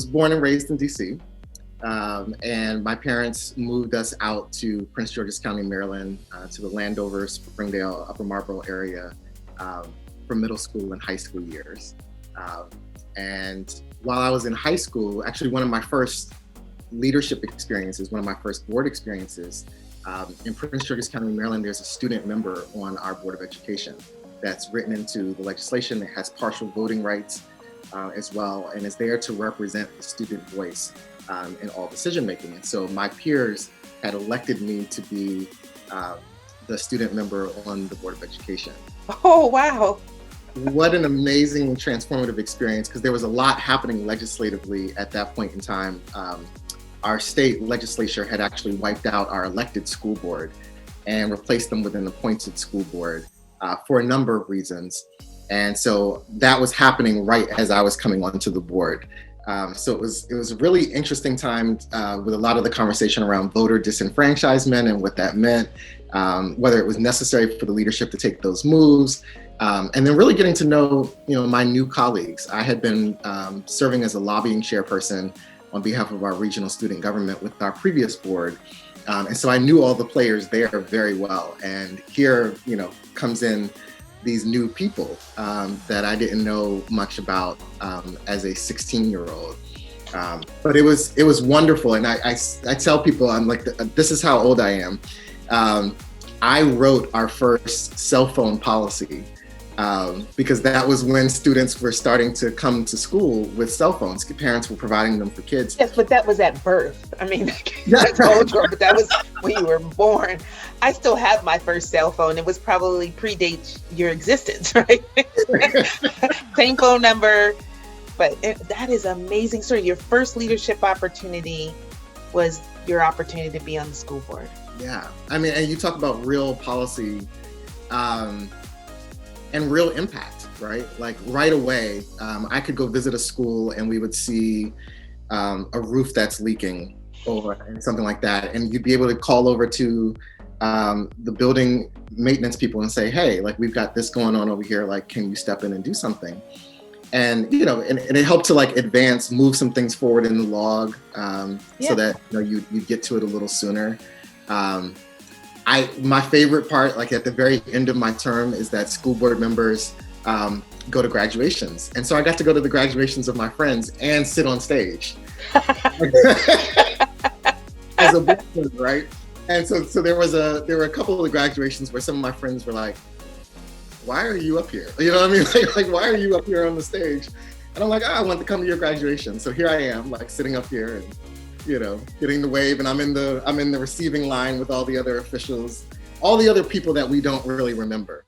born and raised in DC. And my parents moved us out to Prince George's County, Maryland, to the Landover, Springdale, Upper Marlboro area for middle school and high school years. And while I was in high school, actually one of my first leadership experiences, one of my first board experiences, in Prince George's County, Maryland, there's a student member on our Board of Education that's written into the legislation that has partial voting rights as well, and is there to represent the student voice in all decision making. And so my peers had elected me to be the student member on the Board of Education. Oh, wow. What an amazing transformative experience, because there was a lot happening legislatively at that point in time. Our state legislature had actually wiped out our elected school board and replaced them with an appointed school board for a number of reasons. And so that was happening right as I was coming onto the board. So it was a really interesting time with a lot of the conversation around voter disenfranchisement and what that meant, whether it was necessary for the leadership to take those moves, and then really getting to know, my new colleagues. I had been serving as a lobbying chairperson on behalf of our regional student government with our previous board. And so I knew all the players there very well. And here, comes in these new people that I didn't know much about as a 16-year-old. But it was wonderful. And I tell people, I'm like, this is how old I am. I wrote our first cell phone policy because that was when students were starting to come to school with cell phones. Parents were providing them for kids. Yes, but that was at birth. I mean, that's older, but that was when you were born. I still have my first cell phone. It was probably predates your existence, right? Same phone number, but that is amazing. So your first leadership opportunity was your opportunity to be on the school board. Yeah, I mean, and you talk about real policy and real impact, right? Like right away, I could go visit a school and we would see a roof that's leaking or something like that. And you'd be able to call over to the building maintenance people and say, hey, like we've got this going on over here, like, can you step in and do something? And, and it helped to like move some things forward in the log so that, you get to it a little sooner. My favorite part, like at the very end of my term, is that school board members go to graduations. And so I got to go to the graduations of my friends and sit on stage as a board, right? And so there were a couple of the graduations where some of my friends were like, why are you up here? You know what I mean? Like why are you up here on the stage? And I'm like, I want to come to your graduation. So here I am, like sitting up here and getting the wave, and I'm in the receiving line with all the other officials, all the other people that we don't really remember.